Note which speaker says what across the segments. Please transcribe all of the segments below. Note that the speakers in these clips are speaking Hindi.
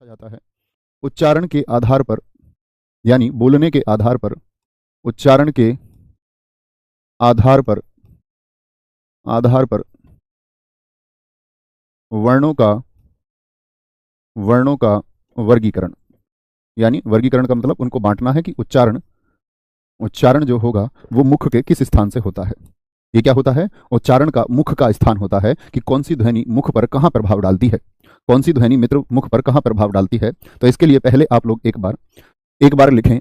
Speaker 1: पूछा जाता है उच्चारण के आधार पर, यानी बोलने के आधार पर, उच्चारण के आधार पर वर्णों का वर्गीकरण। यानी वर्गीकरण का मतलब उनको बांटना है कि उच्चारण जो होगा वो मुख के किस स्थान से होता है। ये क्या होता है? उच्चारण का मुख का स्थान होता है कि कौन सी ध्वनि मुख पर कहाँ प्रभाव डालती है, कौन सी ध्वनि मित्र मुख पर कहाँ प्रभाव डालती है। तो इसके लिए पहले आप लोग एक बार लिखें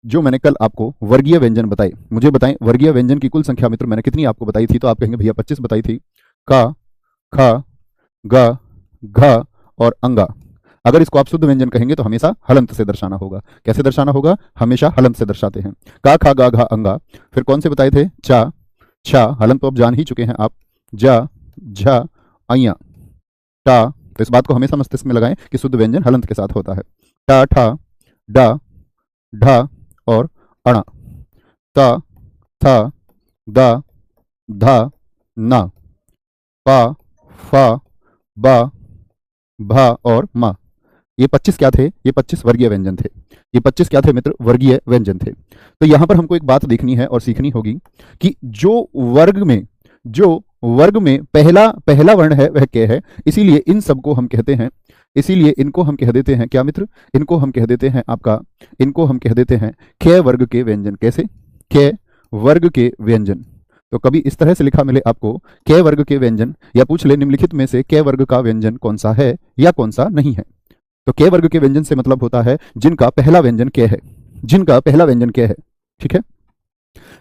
Speaker 1: जो मैंने कल आपको वर्गीय व्यंजन बताए। मुझे बताएं वर्गीय व्यंजन की कुल संख्या मित्र मैंने कितनी आपको बताई थी? तो आप कहेंगे भैया 25 बताई थी। का, ख, ग, घ और अंगा। अगर इसको आप शुद्ध व्यंजन कहेंगे तो हमेशा हलंत से दर्शाना होगा। कैसे दर्शाना होगा? हमेशा हलंत से दर्शाते हैं। का, खा, गा, घा, अंगा। फिर कौन से बताए थे? चा, छा, हलंत तो अब जान ही चुके हैं आप। जा, झा, अइया, टा। तो इस बात को हमेशा मस्तिष्क में लगाएं कि शुद्ध व्यंजन हलंत के साथ होता है। टा, ठा, डा, ढा और अणा। ता, था, दा, धा, ना। पा, फा, बा, भा और मा। ये 25 क्या थे? ये 25 वर्गीय व्यंजन थे। ये 25 क्या थे मित्र? वर्गीय व्यंजन थे। तो यहां पर हमको एक बात देखनी है और सीखनी होगी कि जो वर्ग में पहला वर्ण है वह क्या है। इसीलिए इन सबको हम कहते हैं, इसीलिए इनको हम कह देते हैं क्या मित्र? इनको हम कह देते हैं क वर्ग के व्यंजन। कैसे? क वर्ग के व्यंजन। तो कभी इस तरह से लिखा मिले आपको क वर्ग के व्यंजन, या पूछ ले निम्नलिखित में से क वर्ग का व्यंजन कौन सा है या कौन सा नहीं है। तो क वर्ग के व्यंजन से मतलब होता है जिनका पहला व्यंजन क है, जिनका पहला व्यंजन क है। ठीक है,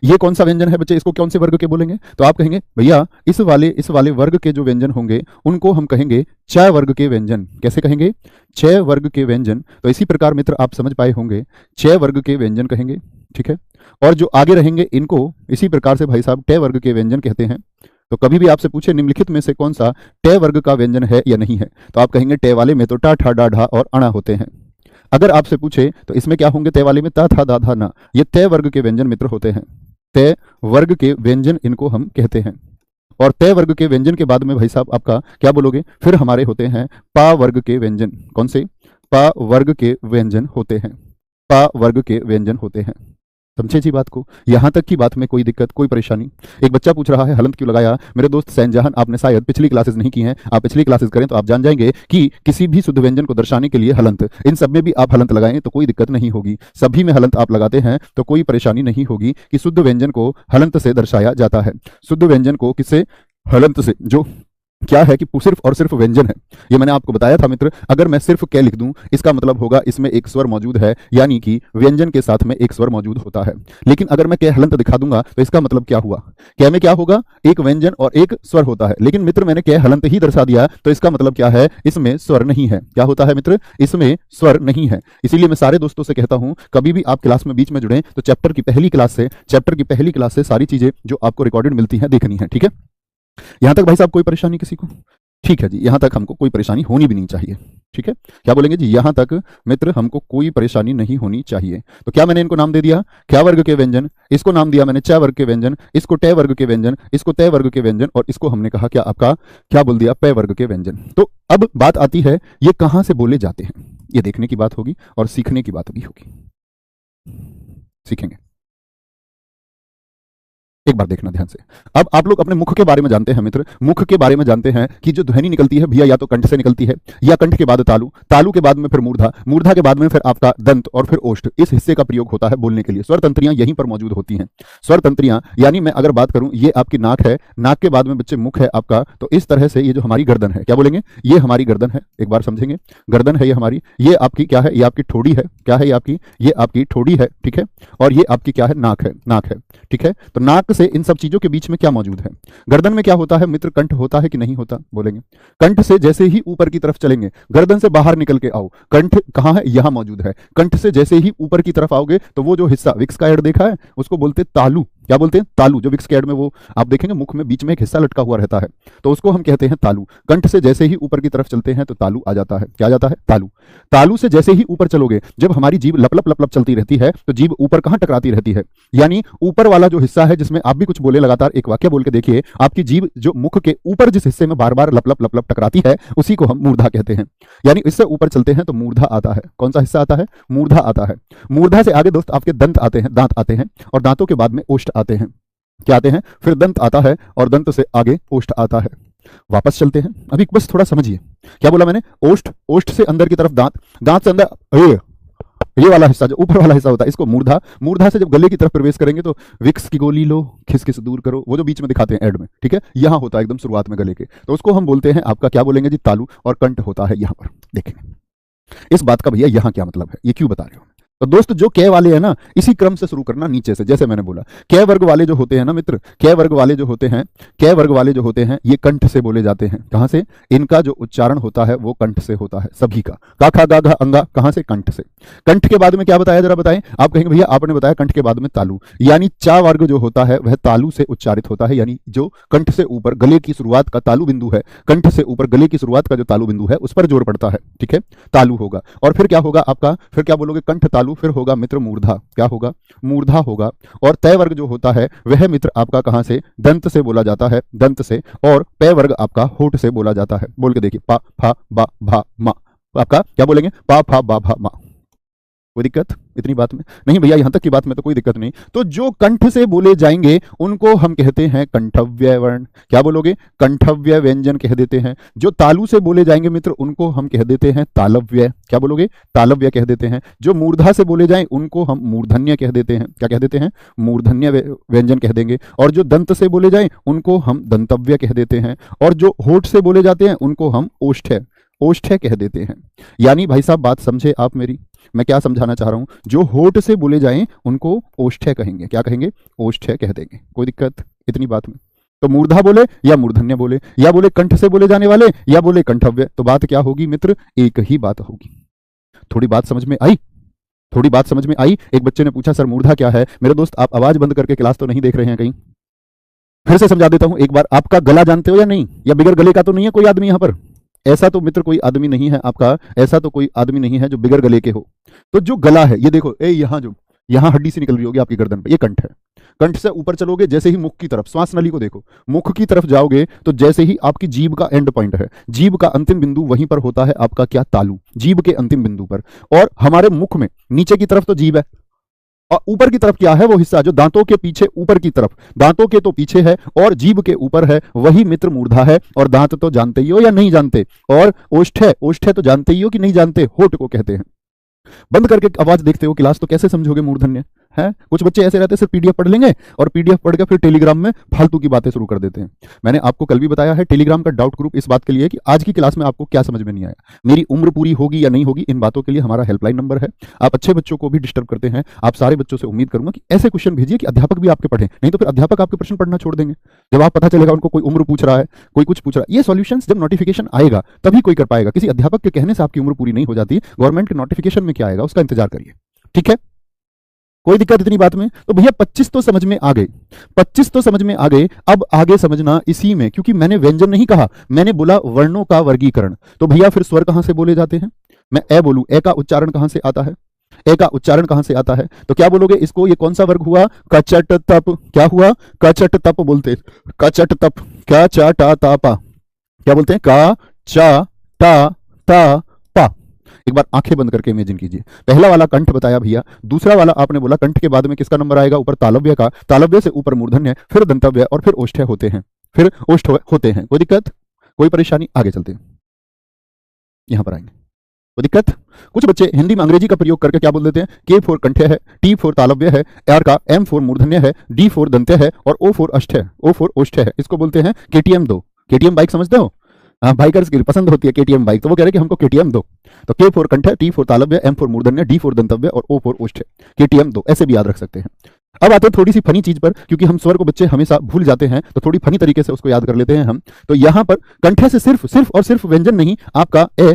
Speaker 1: ये कौन सा व्यंजन है बच्चे? इसको कौन से वर्ग के बोलेंगे? तो आप कहेंगे भैया इस वाले वर्ग के जो व्यंजन होंगे उनको हम कहेंगे च वर्ग के व्यंजन। कैसे कहेंगे? च वर्ग के व्यंजन। तो इसी प्रकार मित्र आप समझ पाए होंगे च वर्ग के व्यंजन कहेंगे। ठीक है, और जो आगे रहेंगे इनको इसी प्रकार से भाई साहब ट वर्ग के व्यंजन कहते हैं। तो कभी भी आपसे पूछे निम्नलिखित में से कौन सा ट वर्ग का व्यंजन है या नहीं है, तो आप कहेंगे ट वाले में तो टा, ठा, डा, ढा और अणा होते हैं। अगर आपसे पूछे तो इसमें क्या होंगे? त वाले में ता, था, दा, धा, ना। ये त वर्ग के व्यंजन मित्र होते हैं। त वर्ग के व्यंजन इनको हम कहते हैं। और त वर्ग के व्यंजन के बाद में भाई साहब आपका क्या बोलोगे? फिर हमारे होते हैं पा वर्ग के व्यंजन। कौन से? पा वर्ग के व्यंजन होते हैं। पा वर्ग के व्यंजन होते हैं। समझे जी बात को? यहां तक की बात में कोई दिक्कत, कोई परेशानी? एक बच्चा पूछ रहा है हलंत क्यों लगाया? मेरे दोस्त सैनजहान, आपने शायद पिछली क्लासेस नहीं की हैं। आप पिछली क्लासेस करें तो आप जान जाएंगे कि किसी भी शुद्ध व्यंजन को दर्शाने के लिए हलंत, इन सब में भी आप हलंत लगाएं तो कोई दिक्कत नहीं होगी। सभी में हलंत आप लगाते हैं तो कोई परेशानी नहीं होगी कि शुद्ध व्यंजन को हलंत से दर्शाया जाता है। शुद्ध व्यंजन को किससे? हलंत से। जो क्या है कि सिर्फ और सिर्फ व्यंजन है। ये मैंने आपको बताया था मित्र, अगर मैं सिर्फ क लिख दूं इसका मतलब होगा इसमें एक स्वर मौजूद है, यानी कि व्यंजन के साथ में एक स्वर मौजूद होता है। लेकिन अगर मैं क हलंत दिखा दूंगा तो इसका मतलब क्या हुआ? क में क्या होगा? एक व्यंजन और एक स्वर होता है। लेकिन मित्र मैंने क हलंत ही दर्शा दिया तो इसका मतलब क्या है? इसमें स्वर नहीं है। क्या होता है मित्र? इसमें स्वर नहीं है। इसीलिए मैं सारे दोस्तों से कहता हूं कभी भी आप क्लास में बीच में जुड़े तो चैप्टर की पहली क्लास से सारी चीजें जो आपको रिकॉर्डेड मिलती हैं देखनी है। ठीक है, यहां तक भाई साहब कोई परेशानी किसी को? ठीक है जी, यहां तक हमको कोई परेशानी होनी भी नहीं चाहिए। ठीक है, क्या बोलेंगे जी? यहां तक मित्र हमको कोई परेशानी नहीं होनी चाहिए। तो क्या मैंने इनको नाम दे दिया? क्या वर्ग के व्यंजन, इसको नाम दिया मैंने च वर्ग के व्यंजन, इसको ट वर्ग के व्यंजन, इसको त वर्ग के व्यंजन, और इसको हमने कहा क्या आपका क्या बोल दिया? प वर्ग के व्यंजन। तो अब बात आती है ये कहां से बोले जाते हैं, ये देखने की बात होगी और सीखने की बात भी होगी। सीखेंगे, एक बार देखना ध्यान से। अब आप लोग अपने मुख के बारे में जानते हैं मित्र, मुख के बारे में जानते हैं कि जो ध्वनि निकलती है भैया या तो कंठ से निकलती है, या कंठ के बाद तालु, तालु के बाद में फिर मूर्धा, मूर्धा के बाद में फिर आपका दंत और फिर ओष्ठ। इस हिस्से का प्रयोग होता है बोलने के लिए। स्वर तंत्रियां यहीं पर मौजूद होती हैं। स्वर तंत्रियां यानी मैं अगर बात करूं ये आपकी नाक है, नाक के बाद में बच्चे मुख है आपका, तो इस तरह से ये जो हमारी गर्दन है, क्या बोलेंगे? ये हमारी गर्दन है। एक बार समझेंगे, गर्दन है ये हमारी, ये आपकी क्या है? ये आपकी ठोड़ी है। क्या है ये आपकी ठोड़ी है। ठीक है, और ये आपकी क्या है? नाक है। ठीक है, तो नाक से इन सब चीजों के बीच में क्या मौजूद है? गर्दन में क्या होता है मित्र? कंठ होता है कि नहीं होता? बोलेंगे। कंठ से जैसे ही ऊपर की तरफ चलेंगे, गर्दन से बाहर निकल के आओ, कंठ कहां है? यहां मौजूद है। कंठ से जैसे ही ऊपर की तरफ आओगे तो वो जो हिस्सा विक्स का हेड देखा है उसको बोलते तालु। क्या बोलते हैं? तालु। जो विक्स के ऐड में वो आप देखेंगे मुख में बीच में एक हिस्सा लटका हुआ रहता है, तो उसको हम कहते हैं तालु। कंठ से जैसे ही ऊपर की तरफ चलते हैं तो तालु आ जाता है। क्या आ जाता है? तालु। तालु से जैसे ही ऊपर चलोगे, जब हमारी जीभ लप लप लप लप चलती रहती है तो जीभ ऊपर कहां टकराती रहती है? यानी ऊपर वाला जो हिस्सा है, जिसमें आप भी कुछ बोले, लगातार एक वाक्य बोल के देखिए, आपकी जीभ जो मुख के ऊपर जिस हिस्से में बार बार लप लप लप लप टकराती है, उसी को हम मूर्धा कहते हैं। यानी इससे ऊपर चलते हैं तो मूर्धा आता है। कौन सा हिस्सा आता है? मूर्धा आता है। मूर्धा से आगे दोस्त आपके दंत आते हैं, दांत आते हैं, और दांतों के बाद में ओष्ठ आते हैं। क्या आते हैं? फिर दंत आता है, और दंत से आगे ओष्ठ आता है। वापस चलते हैं, अभी बस थोड़ा समझिए क्या बोला मैंने। ओष्ठ, ओष्ठ से अंदर की तरफ दांत, दांत से अंदर ये वाला हिस्सा जो ऊपर वाला हिस्सा होता है, इसको मूर्धा। मूर्धा से जब गले की तरफ प्रवेश करेंगे तो विक्स की गोली लो, खिसखिस दूर करो, वो जो बीच में दिखाते हैं ऐड में, ठीक है, यहां होता है एकदम शुरुआत में गले के, तो उसको हम बोलते हैं आपका, क्या बोलेंगे जी? तालु। और कंठ होता है यहां पर। देखेंगे इस बात का भैया यहां क्या मतलब है, ये क्यों बता रहे हो। तो दोस्त जो कै वाले हैं ना, इसी क्रम से शुरू करना नीचे से, जैसे मैंने बोला कै वर्ग वाले जो होते हैं ना मित्र, कै वर्ग वाले जो होते हैं, कै वर्ग वाले जो होते हैं, ये कंठ से बोले जाते हैं। कहां से? इनका जो उच्चारण होता है वो कंठ से होता है, सभी का। का खा गा घा अंगा कहां से? कंठ से। कंठ के बाद में क्या बताया, जरा बताएं। आप कहेंगे भैया आपने बताया कंठ के बाद में तालु, यानी चा वर्ग जो होता है वह तालु से उच्चारित होता है। यानी जो कंठ से ऊपर गले की शुरुआत का तालु बिंदु है, कंठ से ऊपर गले की शुरुआत का जो तालु बिंदु है, उस पर जोर पड़ता है, ठीक है, तालु होगा। और फिर क्या होगा आपका? फिर क्या बोलोगे? कंठ तालु। फिर होगा मित्र मूर्धा। क्या होगा? मूर्धा होगा। और तय वर्ग जो होता है वह मित्र आपका कहां से? दंत से बोला जाता है, दंत से। और पै वर्ग आपका होठ से बोला जाता है। बोल के देखिए, पा फा बा भा मा। आपका क्या बोलेंगे? पा फा बा भा मा। कोई दिक्कत इतनी बात में? नहीं भैया, यहां तक की बात में तो कोई दिक्कत नहीं। तो जो कंठ से बोले जाएंगे उनको हम कहते हैं कंठव्य वर्ण। क्या बोलोगे? कंठव्य व्यंजन कह देते हैं। जो तालु से बोले जाएंगे मित्र उनको हम कह देते हैं तालव्य। क्या बोलोगे? तालव्य कह देते हैं। जो मूर्धा से बोले जाएं उनको हम मूर्धन्य कह देते हैं। क्या कह देते हैं? मूर्धन्य व्यंजन कह देंगे। और जो दंत से बोले जाएं उनको हम दंतव्य कह देते हैं। और जो होठ से बोले जाते हैं उनको हम ओष्ठ्य, ओष्ठ्य कह देते हैं। यानी भाई साहब बात समझे आप मेरी, मैं क्या समझाना चाह रहा हूं। जो होठ से बोले जाएं उनको ओष्ठ्य कहेंगे। क्या कहेंगे? ओष्ठ्य कह देंगे। कोई दिक्कत इतनी बात में? तो मूर्धा बोले या मूर्धन्य बोले, या बोले कंठ से बोले जाने वाले, या बोले कंठव्य, तो बात क्या होगी मित्र? एक ही बात होगी। थोड़ी बात समझ में आई? थोड़ी बात समझ में आई? एक बच्चे ने पूछा सर मूर्धा क्या है। मेरे दोस्त आप आवाज बंद करके क्लास तो नहीं देख रहे हैं कहीं? फिर से समझा देता हूं एक बार। आपका गला जानते हो या नहीं? या बिगर गले का तो नहीं है कोई आदमी यहां पर? ऐसा तो मित्र कोई आदमी नहीं है आपका, ऐसा तो कोई आदमी नहीं है जो बिगर गले के हो। तो जो गला है, ये देखो, यहाँ हड्डी से निकल रही होगी आपकी गर्दन पे, ये कंठ है। कंठ से ऊपर चलोगे, जैसे ही मुख की तरफ, श्वास नली को देखो, मुख की तरफ जाओगे तो जैसे ही आपकी जीभ का एंड पॉइंट है, जीभ का अंतिम बिंदु, वहीं पर होता है आपका क्या? तालु। जीभ के अंतिम बिंदु पर। और हमारे मुख में नीचे की तरफ तो जीभ है, और ऊपर की तरफ क्या है? वो हिस्सा जो दांतों के पीछे ऊपर की तरफ, दांतों के तो पीछे है और जीभ के ऊपर है, वही मित्र मूर्धा है। और दांत तो जानते ही हो या नहीं जानते? और ओष्ठ्य, ओष्ठ्य तो जानते ही हो कि नहीं जानते? होठ को कहते हैं। बंद करके आवाज देखते हो क्लास तो कैसे समझोगे मूर्धन्य है? कुछ बच्चे ऐसे रहते हैं सिर्फ पीडीएफ पढ़ लेंगे और पीडीएफ पढ़ के फिर टेलीग्राम में फालतू की बातें शुरू कर देते हैं। मैंने आपको कल भी बताया है, टेलीग्राम का डाउट ग्रुप इस बात के लिए कि आज की क्लास में आपको क्या समझ में नहीं आया, मेरी उम्र पूरी होगी या नहीं होगी, इन बातों के लिए हमारा हेल्पलाइन नंबर है। आप अच्छे बच्चों को भी डिस्टर्ब करते हैं। आप सारे बच्चों से उम्मीद करूंगा कि ऐसे क्वेश्चन भेजिए कि अध्यापक भी आपके पढ़े, नहीं तो फिर अध्यापक आपके प्रश्न पढ़ना छोड़ देंगे। जब आप पता चलेगा उनको कोई उम्र पूछ रहा है, कोई कुछ पूछ रहा है, ये सॉल्यूशन जब नोटिफिकेशन आएगा तभी कोई कर पाएगा। किसी अध्यापक के कहने से आपकी उम्र पूरी नहीं हो जाती। गवर्नमेंट के नोटिफिकेशन में क्या आएगा उसका इंतजार करिए, ठीक है? कोई दिक्कत इतनी बात में? तो भैया 25 तो समझ में आ गए, 25 तो समझ में आ गए। अब आगे समझना इसी में, क्योंकि मैंने व्यंजन नहीं कहा, मैंने बोला वर्णों का वर्गीकरण। तो भैया फिर स्वर कहां से बोले जाते हैं? मैं ए बोलूं, ए का उच्चारण कहां से आता है? ए का उच्चारण कहां से आता है? तो क्या बोलोगे इसको? ये कौन सा वर्ग हुआ? कचट तप। क्या हुआ? कचट तप बोलते, कचट तप। क्या चा टा ता पा, क्या बोलते हैं? का चा टा ता पा। एक बार आंखें बंद करके इमेजिन कीजिए। पहला वाला कंठ बताया भैया, दूसरा वाला आपने बोला कंठ के बाद में किसका नंबर आएगा? ऊपर तालव्य का, तालव्य से ऊपर मूर्धन्य, फिर दंतव्य और फिर ओष्ठ्य होते हैं, फिर ओष्ठ होते हैं। कोई दिक्कत, कोई परेशानी? आगे चलते हैं, यहां पर आएंगे। कोई दिक्कत? कुछ बच्चे हिंदी में अंग्रेजी का प्रयोग करके क्या बोल देते हैं? के फोर कंठ्य है, टी फोर तालव्य है, आर का एम फोर मूर्धन्य है, डी फोर दंत्य है और ओ फोर अष्ठ्य, ओ फोर ओष्ठ्य है। इसको बोलते हैं केटीएम 2। केटीएम बाइक समझते हो? हाँ, बाइकर्स की पसंद होती है केटीएम बाइक, तो वो कह रहे हैं कि हमको केटीएम दो। तो के फोर कंठ, टी फोर तालव्य, एम फोर मूर्धन्य, डी फोर दंतव्य और ओ फोर ओष्ठ्य, केटीएम 2, ऐसे भी याद रख सकते हैं। अब आते हैं थोड़ी सी फनी चीज पर, क्योंकि हम स्वर को बच्चे हमेशा भूल जाते हैं, तो थोड़ी फनी तरीके से उसको याद कर लेते हैं हम। तो यहां पर कंठ से सिर्फ और सिर्फ व्यंजन नहीं, आपका ए,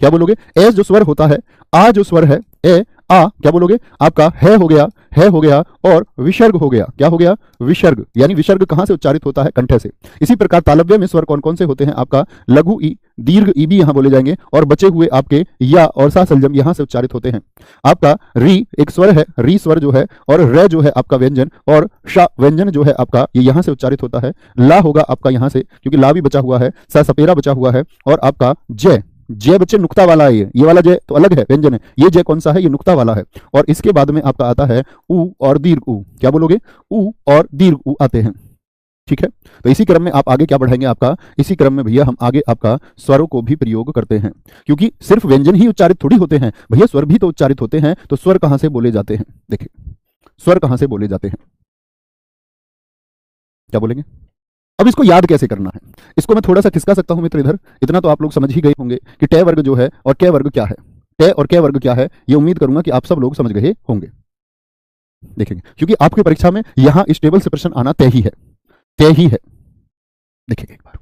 Speaker 1: क्या बोलोगे? ए जो स्वर होता है, आ जो स्वर है, ए आ, क्या बोलोगे? आपका है हो गया, है हो गया और विसर्ग हो गया। क्या हो गया? विसर्ग। यानी विसर्ग कहां से उच्चारित होता है? कंठ से। इसी प्रकार तालव्य में स्वर कौन कौन से होते हैं? आपका लघु ई, दीर्घ ई भी यहां बोले जाएंगे, और बचे हुए आपके या और सा सलजम यहां से उच्चारित होते हैं। आपका री एक स्वर है, री स्वर जो है, और र जो है आपका व्यंजन, और श व्यंजन जो है आपका ये यहां से उच्चारित होता है। ला होगा आपका यहां से, क्योंकि ला भी बचा हुआ है, सा सपेरा बचा हुआ है, और आपका जय, जय बच्चे नुक्ता वाला है। ये वाला जय तो अलग है, व्यंजन है। ये जय कौन सा है? ये नुक्ता वाला है। और इसके बाद में आपका आता है उ और दीर्घ उ। क्या बोलोगे? उ और दीर्घ उ आते हैं। ठीक है, तो इसी क्रम में आप आगे क्या बढ़ाएंगे? आपका इसी क्रम में भैया हम आगे आपका स्वरों को भी प्रयोग करते हैं, क्योंकि सिर्फ व्यंजन ही उच्चारित थोड़ी होते हैं भैया, स्वर भी तो उच्चारित होते हैं। तो स्वर कहां से बोले जाते हैं? देखिए, स्वर कहां से बोले जाते हैं? क्या बोलेंगे? अब इसको याद कैसे करना है? इसको मैं थोड़ा सा खिसका सकता हूं मित्र इधर। इतना तो आप लोग समझ ही गए होंगे कि टे वर्ग जो है और कै वर्ग क्या है। टे और कै वर्ग क्या है, ये उम्मीद करूंगा कि आप सब लोग समझ गए होंगे। देखेंगे, क्योंकि आपकी परीक्षा में यहां इस टेबल से प्रश्न आना तय ही है, तय ही है। देखिए एक बार,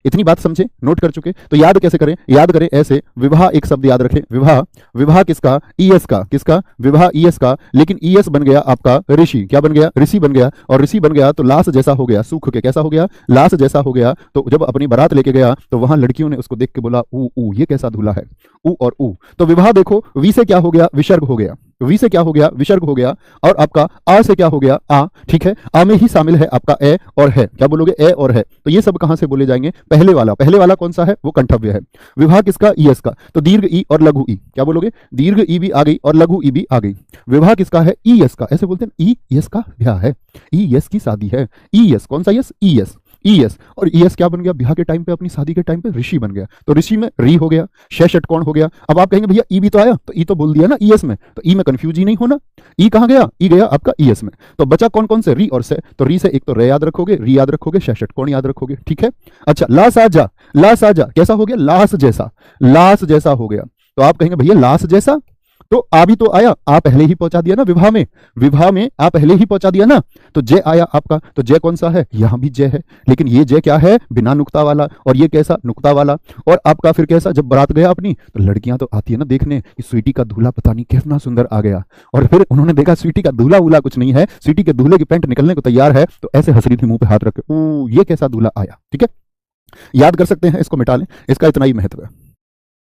Speaker 1: इतनी बात समझे, नोट कर चुके, तो याद कैसे करें? याद करें ऐसे, विवाह एक शब्द याद रखें। विवाह, विवाह किसका? ईएस का। किसका? विवाह ईएस का। लेकिन ईएस बन गया आपका ऋषि। क्या बन गया? ऋषि बन गया। और ऋषि बन गया तो लाश जैसा हो गया, सूख के। कैसा हो गया? लाश जैसा हो गया। तो जब अपनी बारात लेके गया तो वहां लड़कियों ने उसको देख के बोला ऊ ऊ, ये कैसा दूल्हा है? ऊ और ऊ। तो विवाह देखो, वी से क्या हो गया? विसर्ग हो गया। वी से क्या हो गया? विसर्ग हो गया। और आपका आ से क्या हो गया? आ। ठीक है, आ में ही शामिल है आपका ए और है। क्या बोलोगे? ए और है। तो ये सब कहां से बोले जाएंगे? पहले वाला। पहले वाला कौन सा है? वो कंठव्य है। विवाह किसका? ईएस का। तो दीर्घ ई और लघु ई। क्या बोलोगे? दीर्घ ई भी आ गई और लघु ई भी आ गई। विवाह किसका है? ईएस का। ऐसे बोलते हैं, ई यस का ब्याह है, ई यस की शादी है। ईएस कौन सा यस? ईएस। ईएस। और ईएस क्या बन गया? ब्याह के टाइम पे, अपनी शादी के टाइम पे ऋषि बन गया। तो ऋषि में री हो गया, शय षटकोण हो गया। अब आप कहेंगे भैया ई भी तो आया, तो ई तो बोल दिया ना ईएस में, तो ई में कंफ्यूज ही नहीं होना। ई कहां गया? ई गया आपका ईएस में। तो बचा कौन कौन से? री और से। तो री से एक तो रे याद रखोगे, री याद रखोगे, शय षटकोण याद रखोगे। ठीक है, अच्छा, ला साजा। ला साजा कैसा हो गया? लाश जैसा। लाश जैसा हो गया। तो आप कहेंगे भैया लाश जैसा, तो आ भी तो आया, आ पहले ही पहुंचा दिया ना विवाह में। विवाह में आ पहले ही पहुंचा दिया ना, तो जय आया आपका। तो जय कौन सा है? यहां भी जय है, लेकिन ये जय क्या है? बिना नुक्ता वाला। और ये कैसा? नुक्ता वाला। और आपका फिर कैसा? जब बारात गया अपनी, तो लड़कियां तो आती है ना देखने कि स्वीटी का दूल्हा पता नहीं कितना सुंदर आ गया। और फिर उन्होंने देखा स्वीटी का दूल्हा वूल्हा कुछ नहीं है, स्वीटी के दूल्हे की पैंट निकलने को तैयार है, तो ऐसे हंस रही थी, मुंह पे हाथ रख के, ये कैसा दूल्हा आया। ठीक है, याद कर सकते हैं, इसको मिटा लें, इसका इतना ही महत्व है।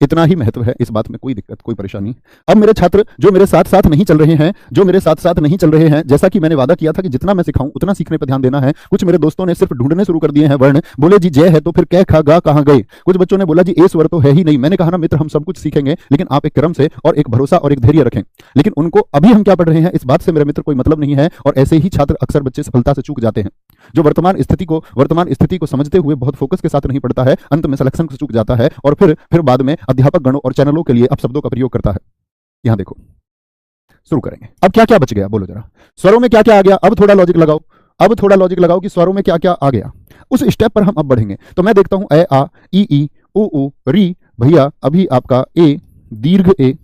Speaker 1: इतना ही महत्व है, इस बात में कोई दिक्कत, कोई परेशानी। अब मेरे छात्र जो मेरे साथ साथ नहीं चल रहे हैं, जो मेरे साथ साथ नहीं चल रहे हैं, जैसा कि मैंने वादा किया था कि जितना मैं सिखाऊं उतना सीखने पर ध्यान देना है। कुछ मेरे दोस्तों ने सिर्फ ढूंढने शुरू कर दिए हैं वर्ण, बोले जी जय है तो फिर कै खा गा कहां गए। कुछ बच्चों ने बोला जी ए स्वर तो है ही नहीं। मैंने कहा ना मित्र, हम सब कुछ सीखेंगे, लेकिन आप एक क्रम से और एक भरोसा और एक धैर्य रखें। लेकिन उनको अभी हम क्या पढ़ रहे हैं इस बात से मेरे मित्र कोई मतलब नहीं है। और ऐसे ही छात्र अक्सर बच्चे सफलता से चूक जाते हैं, जो वर्तमान स्थिति को समझते हुए बहुत फोकस के साथ नहीं पढ़ता है, अंत में सिलेक्शन से चूक जाता है, और फिर बाद में अध्यापक गणों और चैनलों के लिए अपशब्दों का प्रयोग करता है। यहां देखो, शुरू करेंगे। अब क्या क्या बच गया बोलो जरा? स्वरों में क्या क्या आ गया? अब थोड़ा लॉजिक लगाओ, अब थोड़ा लॉजिक लगाओ कि स्वरों में क्या क्या आ गया। उस स्टेप पर हम अब बढ़ेंगे। तो मैं देखता हूं ए आ, ई उ री। भैया अभी आपका ए दीर्घ ए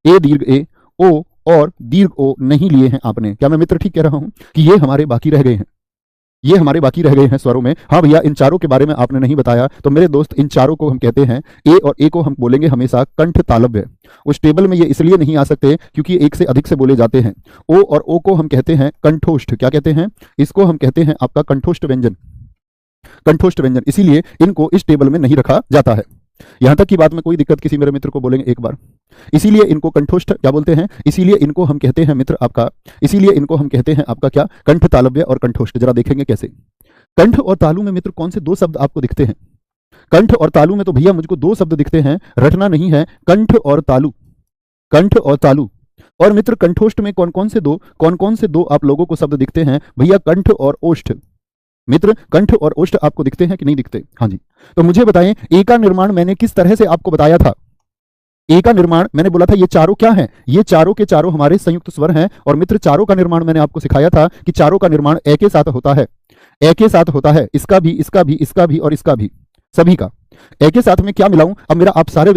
Speaker 1: दीर्घ ए, ओ और दीर्घ ओ नहीं लिए हैं आपने। क्या मैं मित्र ठीक कह रहा हूं कि ये हमारे बाकी रह गए हैं? ये हमारे बाकी रह गए हैं स्वरों में। हाँ भैया, इन चारों के बारे में आपने नहीं बताया, तो मेरे दोस्त इन चारों को हम कहते हैं ए, और ए को हम बोलेंगे हमेशा कंठ तालव्य। उस टेबल में ये इसलिए नहीं आ सकते क्योंकि एक से अधिक से बोले जाते हैं। ओ और ओ को हम कहते हैं कंठोष्ठ। क्या कहते हैं? इसको हम कहते हैं आपका कंठोष्ठ व्यंजन। कंठोष्ठ व्यंजन, इसीलिए इनको इस टेबल में नहीं रखा जाता है। यहां तक की बात में कोई दिक्कत किसी मेरे मित्र को बोलेंगे एक बार। इसीलिए इनको कंठोष्ठ क्या बोलते हैं? इसीलिए इनको हम कहते हैं मित्र आपका, इसीलिए इनको हम कहते हैं आपका क्या? कंठ तालव्य और कंठोष्ठ। जरा देखेंगे कैसे। कंठ और तालु में मित्र कौन से दो शब्द आपको दिखते हैं? कंठ और तालु में तो भैया मुझको दो शब्द दिखते हैं, रटना नहीं है, कंठ और तालु। कंठ और तालु। और मित्र कंठोष्ठ में कौन कौन से दो आप लोगों को शब्द दिखते हैं? भैया कंठ और ओष्ठ। मित्र कंठ और ओष्ठ आपको दिखते हैं कि नहीं दिखते? हाँ जी। तो मुझे बताएं, ए का निर्माण मैंने किस तरह से आपको बताया था? ए का निर्माण मैंने बोला था ये चारों क्या हैं? ये चारों के चारों हमारे संयुक्त स्वर हैं। और मित्र चारों का निर्माण मैंने आपको सिखाया था कि चारों का निर्माण ए के साथ होता है। ए के साथ होता है, इसका भी, इसका भी, इसका भी और इसका भी, सभी का। ए के साथ में क्या मिलाऊं? अब मेरा आप सारे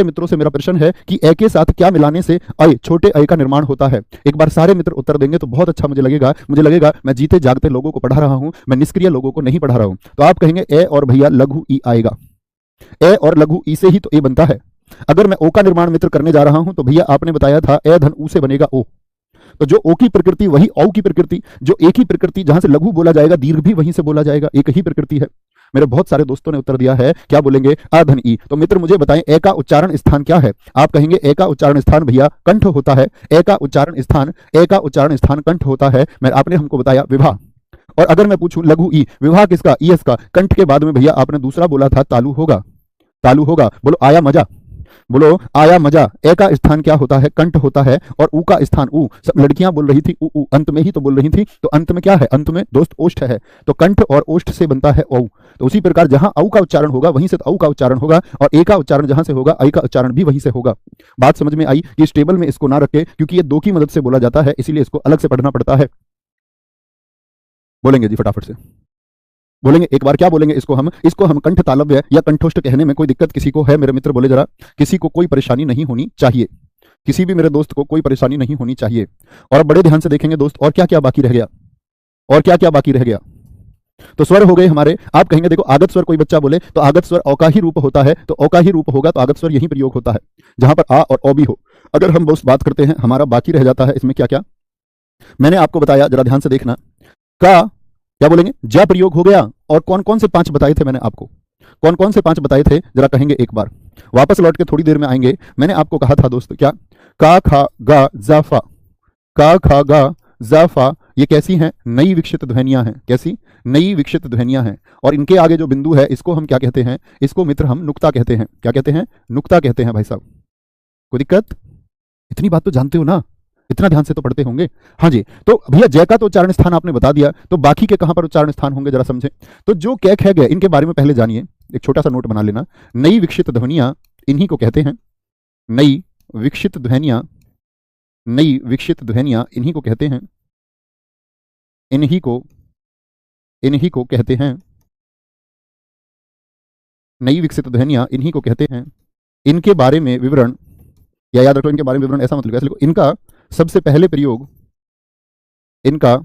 Speaker 1: मित्रों से मेरा प्रश्न है कि ए के साथ क्या मिलाने से अय, छोटे अय का निर्माण होता है? एक बार सारे मित्र उत्तर देंगे तो बहुत अच्छा मुझे लगेगा मैं जीते जागते लोगों को पढ़ा रहा हूं, मैं निष्क्रिय लोगों को नहीं पढ़ा रहा हूं। तो आप कहेंगे ए और भैया लघु ई आएगा। ए और लघु ई से ही तो ए बनता है। अगर मैं ओ का निर्माण मित्र करने जा रहा हूं तो भैया आपने बताया था ए धन ऊ से बनेगा ओ। तो जो ओ की प्रकृति वही औ की प्रकृति, जो एक ही प्रकृति, जहां से लघु बोला जाएगा दीर्घ भी वहीं से बोला जाएगा, एक ही प्रकृति है। मेरे बहुत सारे दोस्तों ने उत्तर दिया है, क्या बोलेंगे? अ धन ई। तो मित्र मुझे बताएं ए का उच्चारण स्थान क्या है? आप कहेंगे ए का उच्चारण स्थान भैया कंठ होता है। ए का उच्चारण स्थान कंठ होता है। मैं आपने हमको बताया विवाह। और अगर मैं पूछूं लघु ई, विवाह किसका? ईएस का। कंठ के बाद में भैया आपने दूसरा बोला था तालु होगा, तालु होगा। बोलो आया मजा, बोलो आया मजा। ए का स्थान क्या होता है? कंठ होता है। और ऊ का स्थान ऊ, सब लड़कियां बोल रही थी ऊ ऊ, अंत में ही तो बोल रही थी। तो अंत में क्या है? अंत में दोस्त ओष्ठ है, तो कंठ और ओष्ठ से बनता है औ। तो उसी प्रकार जहां औ का उच्चारण होगा वहीं से औ का उच्चारण होगा, और ए का उच्चारण जहां से होगा आई का उच्चारण भी वहीं से होगा। बात समझ में आई कि इस टेबल में इसको ना रखे, क्योंकि ये दो की मदद से बोला जाता है, इसीलिए इसको अलग से पढ़ना पड़ता है। बोलेंगे जी फटाफट से, बोलेंगे एक बार, क्या बोलेंगे इसको हम कंठ तालव्य या कंठोष्ठ कहने में कोई दिक्कत किसी को है? मेरे मित्र बोले जरा, किसी को कोई परेशानी नहीं होनी चाहिए, किसी भी मेरे दोस्त को कोई परेशानी नहीं होनी चाहिए। और अब बड़े ध्यान से देखेंगे दोस्त, और क्या क्या बाकी रह गया, और क्या क्या बाकी रह गया। तो स्वर हो गए हमारे। आप कहेंगे देखो आगत स्वर, कोई बच्चा बोले तो आगत स्वर औ का ही रूप होता है, तो औ का ही रूप होगा तो आगत स्वर यही प्रयोग होता है जहां पर आ और औ भी हो। अगर हम बस बात करते हैं, हमारा बाकी रह जाता है इसमें क्या क्या मैंने आपको बताया, जरा ध्यान से देखना। का क्या बोलेंगे? जा प्रयोग हो गया। और कौन कौन से 5 बताए थे मैंने आपको? कौन कौन से 5 बताए थे? जरा कहेंगे एक बार, वापस लौट के थोड़ी देर में आएंगे। मैंने आपको कहा था दोस्त, क्या? का खा गा जाफा, का खा गा जाफा, ये कैसी हैं? नई विकसित ध्वनियां हैं। कैसी? नई विकसित ध्वनियां हैं। और इनके आगे जो बिंदु है इसको हम क्या कहते हैं? इसको मित्र हम नुक्ता कहते हैं। क्या कहते हैं? नुक्ता कहते हैं। भाई साहब कोई दिक्कत? इतनी बात तो जानते हो ना, इतना ध्यान से तो पढ़ते होंगे। हाँ जी, तो भैया जय का तो उच्चारण स्थान आपने बता दिया, तो बाकी के कहां पर उच्चारण स्थान होंगे जरा समझे। तो जो कै ख गए इनके बारे में पहले जानिए, एक छोटा सा नोट बना लेना। नई विकसित ध्वनियां इन्हीं को कहते हैं, नई विकसित ध्वनियां, नई विकसित ध्वनियां इन्हीं को कहते हैं, इन्हीं को कहते हैं, नई विकसित ध्वनियां इन्हीं को कहते हैं। इनके बारे में विवरण, या याद रखो इनके बारे में विवरण ऐसा मतलब, ऐसे लिखो, इनका सबसे पहले प्रयोग, इनका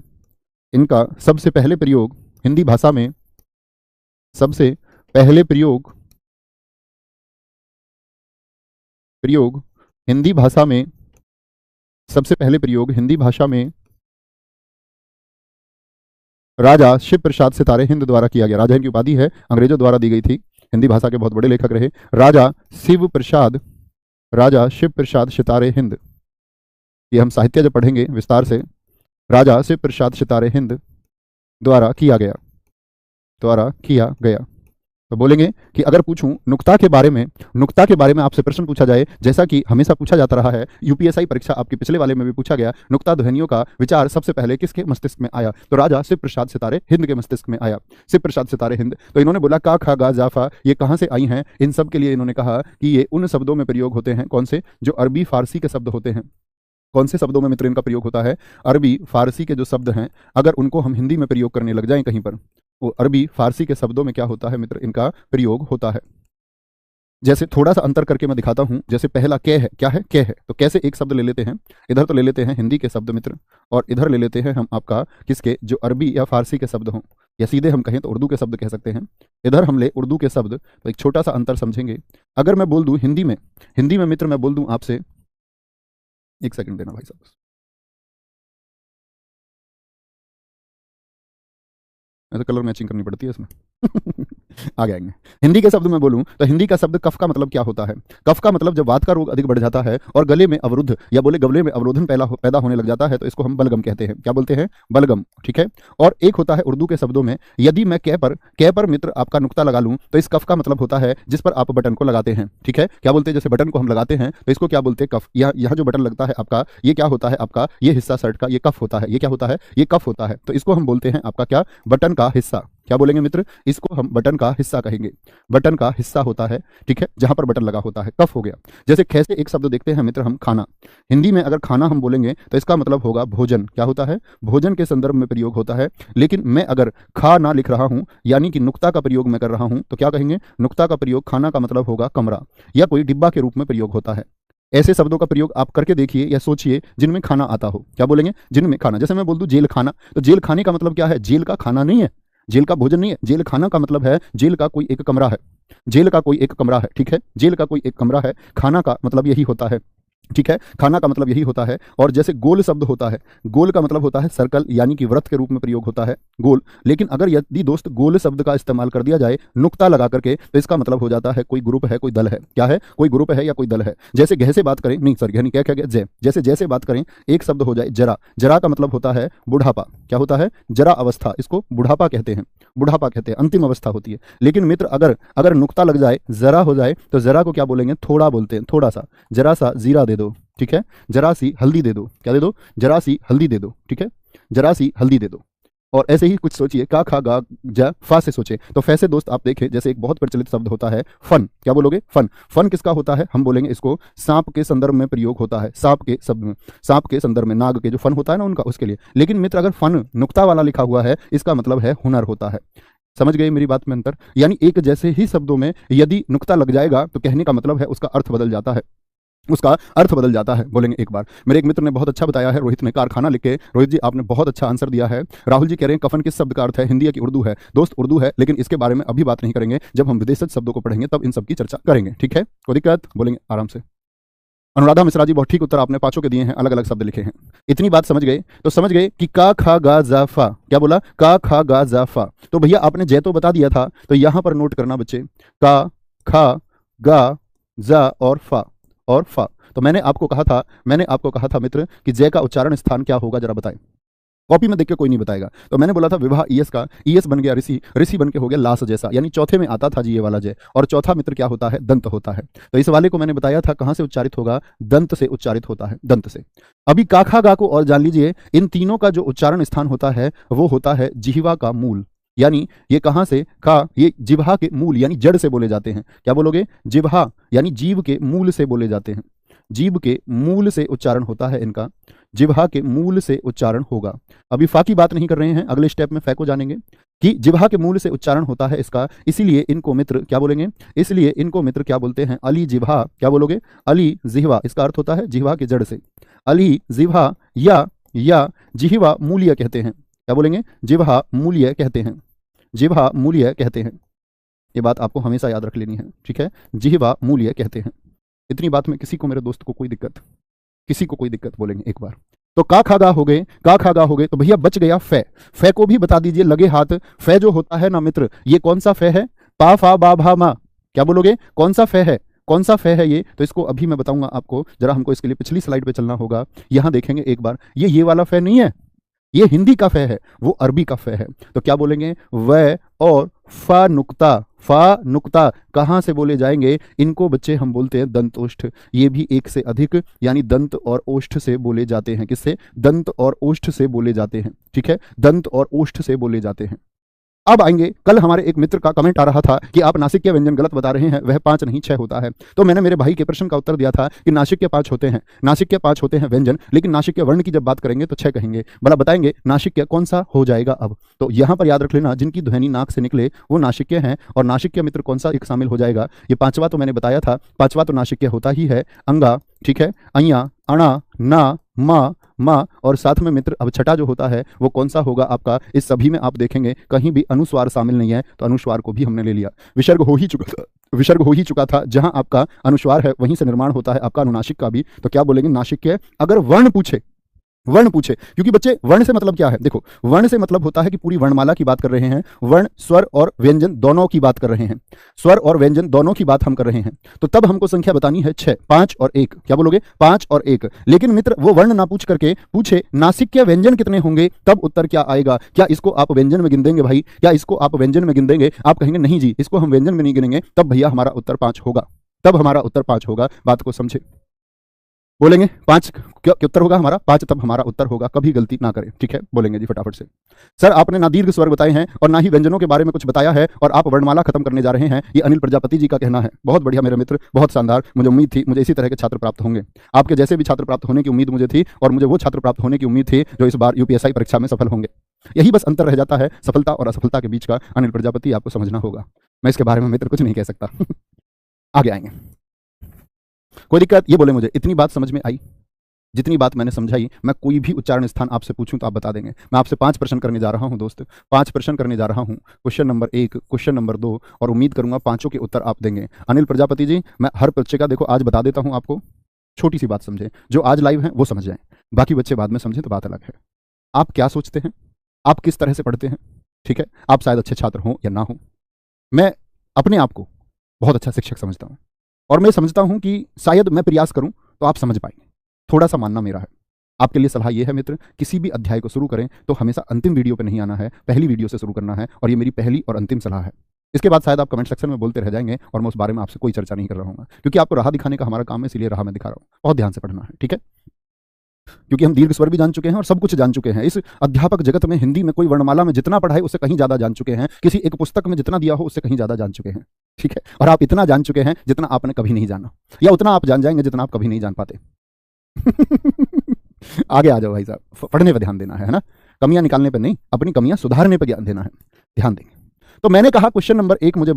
Speaker 1: सबसे पहले प्रयोग हिंदी भाषा में, सबसे पहले प्रयोग हिंदी भाषा में, सबसे पहले प्रयोग हिंदी भाषा में राजा शिव प्रसाद सितारे हिंद द्वारा किया गया। राजा इनकी उपाधि है, अंग्रेजों द्वारा दी गई थी, हिंदी भाषा के बहुत बड़े लेखक रहे। राजा शिव प्रसाद सितारे हिंद, ये हम साहित्य जब पढ़ेंगे विस्तार से, राजा शिव प्रसाद सितारे हिंद द्वारा किया गया, तो बोलेंगे कि अगर पूछूं नुक्ता के बारे में आपसे प्रश्न पूछा जाए, जैसा कि हमेशा पूछा जाता रहा है, यूपीएससी परीक्षा आपके पिछले वाले में भी पूछा गया, नुक्ता ध्वनियों का विचार सबसे पहले किसके मस्तिष्क में आया? तो राजा शिव प्रसाद सितारे हिंद के मस्तिष्क में आया। शिव प्रसाद सितारे हिंद, तो इन्होंने बोला का खा गा जाफा ये कहां से आई हैं? इन सब के लिए इन्होंने कहा कि ये उन शब्दों में प्रयोग होते हैं, कौन से? जो अरबी फारसी के शब्द होते हैं। कौन से शब्दों में मित्र इनका प्रयोग होता है? अरबी फारसी के जो शब्द हैं, अगर उनको हम हिंदी में प्रयोग करने लग जाएं कहीं पर, वो अरबी फारसी के शब्दों में क्या होता है मित्र? इनका प्रयोग होता है। जैसे थोड़ा सा अंतर करके मैं दिखाता हूं, जैसे पहला कै है, क्या है? कै है। तो कैसे एक शब्द ले लेते हैं, इधर तो ले लेते हैं हिंदी के शब्द मित्र, और इधर ले लेते हैं हम आपका किसके? जो अरबी या फारसी के शब्द हों, या सीधे हम कहें तो उर्दू के शब्द कह सकते हैं। इधर हम ले उर्दू के शब्द, तो एक छोटा सा अंतर समझेंगे। अगर मैं बोल दूं हिंदी में मित्र, मैं बोल दूं आपसे, एक सेकंड देना भाई साहब, ऐसे कलर मैचिंग करनी पड़ती है इसमें आगे आएंगे। हिंदी के शब्द में बोलूं तो हिंदी का शब्द कफ का मतलब क्या होता है? कफ का मतलब जब वात का रोग अधिक बढ़ जाता है और गले में अवरुद्ध या बोले गले में अवरोधन पैदा होने लग जाता है, तो इसको हम बलगम कहते हैं। क्या बोलते हैं? बलगम। ठीक है। और एक होता है उर्दू के शब्दों में, यदि मैं कै पर मित्र आपका नुक्ता लगा लूं तो इस कफ का मतलब होता है जिस पर आप बटन को लगाते हैं। ठीक है। क्या बोलते हैं? जैसे बटन को हम लगाते हैं तो इसको क्या बोलते हैं? कफ। यहाँ जो बटन लगता है आपका, ये क्या होता है आपका? ये हिस्सा शर्ट का ये कफ होता है। ये क्या होता है? ये कफ होता है। तो इसको हम बोलते हैं आपका क्या? बटन का हिस्सा। क्या बोलेंगे मित्र? इसको हम बटन का हिस्सा कहेंगे। बटन का हिस्सा होता है, ठीक है, जहां पर बटन लगा होता है, कफ हो गया। जैसे खे से एक शब्द देखते हैं मित्र हम, खाना। हिंदी में अगर खाना हम बोलेंगे तो इसका मतलब होगा भोजन। क्या होता है? भोजन के संदर्भ में प्रयोग होता है। लेकिन मैं अगर खा ना लिख रहा हूं, यानी कि नुक्ता का प्रयोग मैं कर रहा हूं, तो क्या कहेंगे? नुक्ता का प्रयोग खाना का मतलब होगा कमरा या कोई डिब्बा के रूप में प्रयोग होता है। ऐसे शब्दों का प्रयोग आप करके देखिए या सोचिए जिनमें खाना आता हो। क्या बोलेंगे? जिनमें खाना। जैसे मैं बोल दूं जेल खाना, तो जेल खाने का मतलब क्या है? जेल का खाना नहीं है, जेल का भोजन नहीं है। जेल खाना का मतलब है जेल का कोई एक कमरा है, जेल का कोई एक कमरा है। ठीक है। जेल का कोई एक कमरा है, खाना का मतलब यही होता है। ठीक है, खाना का मतलब यही होता है। और जैसे गोल शब्द होता है, गोल का मतलब होता है सर्कल, यानी कि वृत्त के रूप में प्रयोग होता है गोल। लेकिन अगर यदि दोस्त गोल शब्द का इस्तेमाल कर दिया जाए नुक्ता लगा करके, तो इसका मतलब हो जाता है कोई ग्रुप है, कोई दल है। क्या है? कोई ग्रुप है या कोई दल है। जैसे गह से बात करें, नहीं सॉरी यानी क्या क्या क्या जय, जैसे जैसे बात करें, एक शब्द हो जाए जरा। जरा का मतलब होता है बुढ़ापा। क्या होता है? जरा अवस्था, इसको बुढ़ापा कहते हैं। बुढ़ापा कहते हैं, अंतिम अवस्था होती है। लेकिन मित्र अगर अगर नुक्ता लग जाए, जरा हो जाए, तो जरा को क्या बोलेंगे? थोड़ा बोलते हैं, थोड़ा सा। जरा सा जीरा दे दो, ठीक है, जरा सी हल्दी दे दो। क्या दे दो? जरा सी हल्दी दे दो, ठीक है, जरा सी हल्दी दे दो। और ऐसे ही कुछ सोचिए, का खा गा जा फा से सोचे, तो फैसे दोस्त आप देखें, जैसे एक बहुत प्रचलित शब्द होता है फन। क्या बोलोगे? फन। फन किसका होता है? हम बोलेंगे इसको सांप के संदर्भ में प्रयोग होता है। सांप के शब्द में, सांप के संदर्भ में, नाग के जो फन होता है ना उनका, उसके लिए। लेकिन मित्र अगर फन नुक्ता वाला लिखा हुआ है, इसका मतलब है हुनर होता है। समझ गए मेरी बात में अंतर? यानी एक जैसे ही शब्दों में यदि नुक्ता लग जाएगा, तो कहने का मतलब है उसका अर्थ बदल जाता है, उसका अर्थ बदल जाता है। बोलेंगे एक बार। मेरे एक मित्र ने बहुत अच्छा बताया है, रोहित ने, कारखाना लिख के। रोहित जी आपने बहुत अच्छा आंसर दिया है। राहुल जी कह रहे हैं कफन किस शब्द का अर्थ है? हिंदी है कि उर्दू है? दोस्त उर्दू है, लेकिन इसके बारे में अभी बात नहीं करेंगे। जब हम विदेशज शब्दों को पढ़ेंगे तब इन सब की चर्चा करेंगे, ठीक है? कोई दिक्कत? बोलेंगे आराम से। अनुराधा मिश्रा जी बहुत ठीक उत्तर आपने पांचों के दिए हैं, अलग अलग शब्द लिखे हैं। इतनी बात समझ गए? तो समझ गए कि का खा गा जा फा। क्या बोला? का खा गा जा फा। तो भैया आपने जय तो बता दिया था, तो यहां पर नोट करना बच्चे, का खा गा जा और फा। तो मैंने आपको कहा था मित्र कि जय का उच्चारण स्थान क्या होगा, जरा बताएं। कॉपी में देख के कोई नहीं बताएगा। तो मैंने बोला था विवाह ईएस का, ईएस बन गया ऋषि, ऋषि बन के हो गया लाश जैसा, यानी चौथे में आता था जी ये वाला जय। और चौथा मित्र क्या होता है? दंत होता है। तो इस वाले को मैंने बताया था कहां से उच्चारित होगा? दंत से उच्चारित होता है, दंत से। अभी काखा गा को और जान लीजिए, इन तीनों का जो उच्चारण स्थान होता है वो होता है जिह्वा का मूल। यानी ये कहां से? का, ये जिह्वा के मूल यानी जड़ से बोले जाते हैं। क्या बोलोगे? जिह्वा यानी जीव के मूल से बोले जाते हैं। जीव के मूल से उच्चारण होता है इनका, जिह्वा के मूल से उच्चारण होगा। अभी फा की बात नहीं कर रहे हैं, अगले स्टेप में फै को जानेंगे कि जिह्वा के मूल से उच्चारण होता है इसका। इसीलिए इनको मित्र क्या बोलेंगे? इसलिए इनको मित्र क्या बोलते हैं? अली जिह्वा। क्या बोलोगे? अली जिह्वा, इसका अर्थ होता है जिह्वा के जड़ से। अली जिह्वा या जिह्वा मूल्य कहते हैं। क्या बोलेंगे? जिह्वा मूल्य कहते हैं, जिह्वा मूल्य कहते हैं। ये बात आपको हमेशा याद रख लेनी है, ठीक है? जिह्वा मूल्य कहते हैं। इतनी बात में किसी को, मेरे दोस्त को कोई दिक्कत? किसी को कोई दिक्कत? बोलेंगे एक बार। तो का खा गा हो गए, का खा गा हो गए, तो भैया बच गया फै। फै को भी बता दीजिए लगे हाथ। फै जो होता है ना मित्र, ये कौन सा फै है? पा फा बा भा मा। क्या बोलोगे? कौन सा फै है? कौन सा फै है ये? तो इसको अभी मैं बताऊंगा आपको, जरा हमको इसके लिए पिछली स्लाइड पे चलना होगा। यहां देखेंगे एक बार, ये वाला फै नहीं है, ये हिंदी का फै है, वो अरबी का फै है। तो क्या बोलेंगे? वै और फा नुक्ता कहां से बोले जाएंगे? इनको बच्चे हम बोलते हैं दंतोष्ठ। ये भी एक से अधिक यानी दंत और ओष्ठ से बोले जाते हैं। किससे? दंत और ओष्ठ से बोले जाते हैं, ठीक है? दंत और ओष्ठ से बोले जाते हैं। अब आएंगे, कल हमारे एक मित्र का कमेंट आ रहा था कि आप नासिक के व्यंजन गलत बता रहे हैं, वह 5 नहीं 6 होता है। तो मैंने मेरे भाई के प्रश्न का उत्तर दिया था कि नासिक के 5 होते हैं, नासिक के 5 होते हैं व्यंजन, लेकिन नासिक के वर्ण की जब बात करेंगे तो 6 कहेंगे। भला बताएंगे नासिक के कौन सा हो जाएगा अब? तो यहां पर याद रख लेना, जिनकी ध्वनि नाक से निकले वो नासिक हैं। और नासिक के मित्र कौन सा एक शामिल हो जाएगा? ये 5वां तो मैंने बताया था, 5वां तो नासिक होता ही है, अंगा, ठीक है, अया, अणा, ना, मा, और साथ में मित्र अब छठा जो होता है वो कौन सा होगा आपका? इस सभी में आप देखेंगे कहीं भी अनुस्वार शामिल नहीं है, तो अनुस्वार को भी हमने ले लिया। विसर्ग हो ही चुका था। जहां आपका अनुस्वार है वहीं से निर्माण होता है आपका अनुनासिक का भी। तो क्या बोलेंगे? नासिक के। अगर वर्ण पूछे, क्योंकि बच्चे वर्ण से मतलब क्या है? देखो, वर्ण से मतलब होता है कि पूरी वर्णमाला की बात कर रहे हैं। वर्ण, स्वर और व्यंजन दोनों की बात कर रहे हैं, स्वर और व्यंजन दोनों की बात हम कर रहे हैं। तो तब हमको संख्या बतानी है 6, 5 और 1। क्या बोलोगे? 5 और 1। लेकिन मित्र वो वर्ण ना पूछ करके पूछे नासिक के व्यंजन कितने होंगे, तब उत्तर क्या आएगा? क्या इसको आप व्यंजन में गिन देंगे भाई? क्या इसको आप व्यंजन में गिन देंगे? आप कहेंगे नहीं जी, इसको हम व्यंजन में नहीं गिनेंगे। तब भैया हमारा उत्तर 5 होगा, तब हमारा उत्तर 5 होगा। बात को समझे? बोलेंगे 5 क्या उत्तर होगा हमारा? 5 तब हमारा उत्तर होगा। कभी गलती ना करें, ठीक है? बोलेंगे जी फटाफट से। सर आपने ना दीर्घ स्वर बताए हैं और ना ही व्यंजनों के बारे में कुछ बताया है, और आप वर्णमाला खत्म करने जा रहे हैं, ये अनिल प्रजापति जी का कहना है। बहुत बढ़िया मेरे मित्र, बहुत शानदार। मुझे उम्मीद थी मुझे इसी तरह के छात्र प्राप्त होंगे, आपके जैसे भी छात्र प्राप्त होने की उम्मीद मुझे थी, और मुझे वो छात्र प्राप्त होने की उम्मीद थी जो इस बार यूपीएससी परीक्षा में सफल होंगे। यही बस अंतर रह जाता है सफलता और असफलता के बीच का। अनिल प्रजापति आपको समझना होगा, मैं इसके बारे में मित्र कुछ नहीं कह सकता। आगे आएंगे, कोई दिक्कत? ये बोले मुझे इतनी बात समझ में आई? जितनी बात मैंने समझाई, मैं कोई भी उच्चारण स्थान आपसे पूछूं तो आप बता देंगे। मैं आपसे 5 प्रश्न करने जा रहा हूं दोस्त, 5 प्रश्न करने जा रहा हूं। क्वेश्चन नंबर 1, क्वेश्चन नंबर 2, और उम्मीद करूंगा पांचों के उत्तर आप देंगे। अनिल प्रजापति जी, मैं हर बच्चे का देखो आज बता देता हूं आपको, छोटी सी बात समझें, जो आज लाइव हैं वो समझ जाएं, बाकी बच्चे बाद में समझें तो बात अलग है। आप क्या सोचते हैं, आप किस तरह से पढ़ते हैं, ठीक है, आप शायद अच्छे छात्र हों या ना हों, मैं अपने आप को बहुत अच्छा शिक्षक समझता हूं और मैं समझता हूं कि शायद मैं प्रयास करूं तो आप समझ पाएंगे, थोड़ा सा मानना मेरा है। आपके लिए सलाह यह है मित्र, किसी भी अध्याय को शुरू करें तो हमेशा अंतिम वीडियो पे नहीं आना है, पहली वीडियो से शुरू करना है, और ये मेरी पहली और अंतिम सलाह है। इसके बाद शायद आप कमेंट सेक्शन में बोलते रह जाएंगे और मैं उस बारे में आपसे कोई चर्चा नहीं कर रहा हूँ, क्योंकि आपको राह दिखाने का हमारा काम है, इसलिए राह मैं दिखा रहा हूँ। बहुत ध्यान से पढ़ना है, ठीक है, क्योंकि हम दीर्घ स्वर भी जान चुके हैं और सब कुछ जान चुके हैं। इस अध्यापक जगत में हिंदी में कोई वर्णमाला में जितना पढ़ा है उससे कहीं ज्यादा जान चुके हैं, किसी एक पुस्तक में जितना दिया हो उससे कहीं ज्यादा जान चुके हैं, ठीक है। और आप इतना जान चुके हैं जितना आपने कभी नहीं जाना, या उतना आप जान जाएंगे जितना आप कभी नहीं जान पाते। आगे आ जाओ भाई साहब, पढ़ने पर ध्यान देना है ना, कमियां निकालने पर नहीं, अपनी कमियां सुधारने पर ध्यान देना है, ध्यान देंगे। तो मैंने कहा क्वेश्चन नंबर 1 मुझे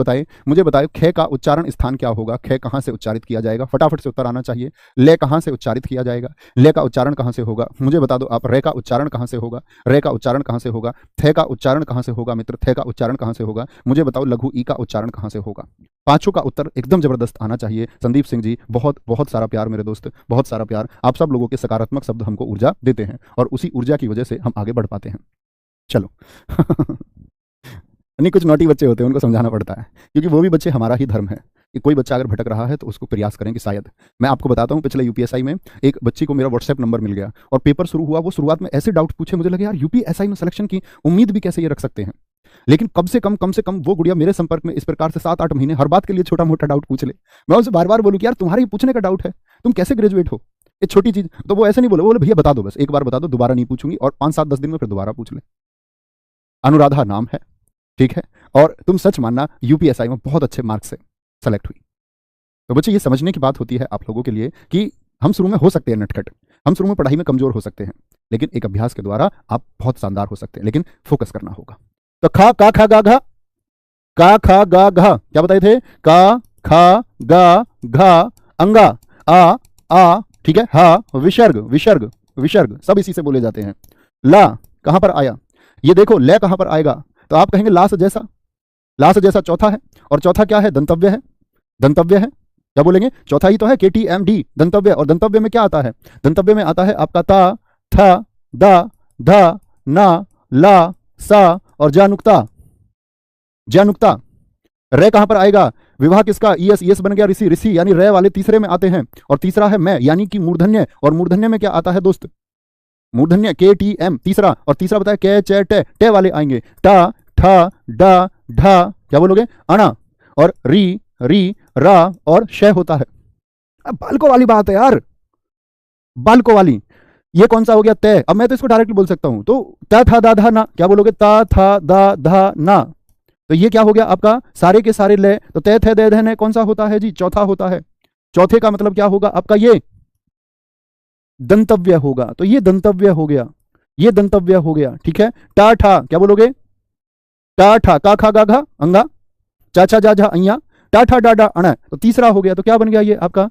Speaker 1: बताए ख का उच्चारण स्थान क्या होगा, ख कहां से उच्चारित किया जाएगा, फटाफट से उत्तर आना चाहिए। ले कहां से उच्चारित किया जाएगा, ले का उच्चारण कहां से होगा, मुझे बता दो आप। रे का उच्चारण कहां से होगा, रे का उच्चारण कहां से होगा। थे का उच्चारण कहां से होगा मित्र, थे का उच्चारण कहां से होगा। मुझे बताओ लघु ई का उच्चारण कहां से होगा। पांचों का उत्तर एकदम जबरदस्त आना चाहिए। संदीप सिंह जी, बहुत बहुत सारा प्यार मेरे दोस्त, बहुत सारा प्यार। आप सब लोगों के सकारात्मक शब्द हमको ऊर्जा देते हैं और उसी ऊर्जा की वजह से हम आगे बढ़ पाते हैं। चलो नहीं, कुछ नोटी बच्चे होते हैं, उनको समझाना पड़ता है, क्योंकि वो भी बच्चे हमारा ही धर्म है कि कोई बच्चा अगर भटक रहा है तो उसको प्रयास करें कि शायद। मैं आपको बताता हूँ, पिछले यूपीएसआई में एक बच्ची को मेरा व्हाट्सएप नंबर मिल गया और पेपर शुरू हुआ। वो शुरुआत में ऐसे डाउट पूछे, मुझे लगा यार यूपीएसआई में सिलेक्शन की उम्मीद भी कैसे ये रख सकते हैं, लेकिन कम से कम वो गुड़िया मेरे संपर्क में इस प्रकार से 7-8 महीने हर बात के लिए छोटा मोटा डाउट पूछ ले। मैं उनसे बार बार बोलूँ कि यार तुम्हारे पूछने का डाउट है, तुम कैसे ग्रेजुएट हो, ये छोटी चीज। तो वो ऐसे नहीं बोले, भैया बता दो, बस एक बार बता दो, दोबारा नहीं पूछूंगी, और 5-7-10 दिन में फिर दोबारा पूछ ले। अनुराधा नाम है, ठीक है, और तुम सच मानना यूपीएसआई में बहुत अच्छे मार्क्स से सेलेक्ट हुई। तो बच्चे ये समझने की बात होती है आप लोगों के लिए कि हम शुरू में हो सकते हैं नटखट, हम शुरू में पढ़ाई में कमजोर हो सकते हैं, लेकिन एक अभ्यास के द्वारा आप बहुत शानदार हो सकते हैं, लेकिन फोकस करना होगा। तो खा का खा गा घा, का खा गा घा क्या बताए थे, का खा गा घा अंगा आ, ठीक है, हा विसर्ग विसर्ग विसर्ग सब इसी से बोले जाते हैं। ला कहां पर आया, ये देखो ले कहां पर आएगा, तो आप कहेंगे ला से जैसा चौथा है, और चौथा क्या है, दंतव्य है, दंतव्य है, क्या बोलेंगे, चौथा ही तो है, KTMD दंतव्य। और दंतव्य में क्या आता है, दंतव्य में आता है आपका ता, था, दा, धा, ना, ला, सा और जानुक्ता, जानुक्ता। रे कहां पर आएगा, विवाह किसका, यस बन गया ऋषि, ऋषि यानी रे वाले तीसरे में आते हैं, और तीसरा है मैं यानी कि मूर्धन्य, और मूर्धन्य में क्या आता है दोस्त, मूर्धन्य KTM तीसरा, और तीसरा बताया के चे टे, टे वाले आएंगे, टा ठा डा ढा, क्या बोलोगे, अणा, और री री रा और शय होता है। अब बालकों वाली बात है यार, बालकों वाली। ये कौन सा हो गया, तय। अब मैं तो इसको डायरेक्टली बोल सकता हूं, तो ता था दा धा ना, क्या बोलोगे, ता था दा धा ना। तो ये क्या हो गया आपका, सारे के सारे ले, तो तय थे दे धने कौन सा होता है जी, चौथा होता है। चौथे का मतलब क्या होगा आपका, ये दंतव्य होगा, तो ये दंतव्य हो गया, ये दंतव्य हो गया, ठीक है। टा ठा क्या बोलोगे, टा ठा का खा गा घा अंगा, चा चा जा झा अइया, टा ठा डा डा अण, तो तीसरा हो गया। तो क्या बन गया ये आपका,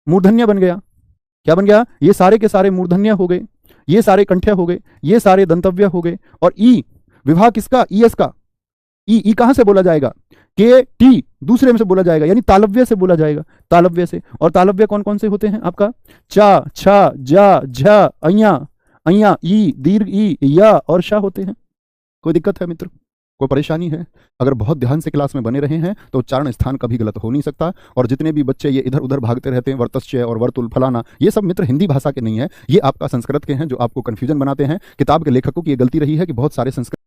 Speaker 1: मूर्धन्य बन गया। क्या बन गया, ये सारे के सारे मूर्धन्य हो गए, ये सारे कंठ्य हो गए, ये सारे दंतव्य हो गए। और ई विवाह किसका, ईएस का, ई कहां से बोला जाएगा, के टी दूसरे में से बोला जाएगा, यानी तालव्य से बोला जाएगा, तालव्य से। और तालव्य कौन कौन से होते हैं आपका, चा छा जा झा अइया, अइया ई दीर्घ ई या और शा होते हैं। कोई दिक्कत है मित्र, कोई परेशानी है? अगर बहुत ध्यान से क्लास में बने रहे हैं तो उच्चारण स्थान कभी गलत हो नहीं सकता। और जितने भी बच्चे ये इधर उधर भागते रहते हैं, वर्तश्चय और वर्तुल फलाना, ये सब मित्र हिंदी भाषा के नहीं है, ये आपका संस्कृत के हैं जो आपको कंफ्यूजन बनाते हैं। किताब के लेखकों की ये गलती रही है कि बहुत सारे संस्कृत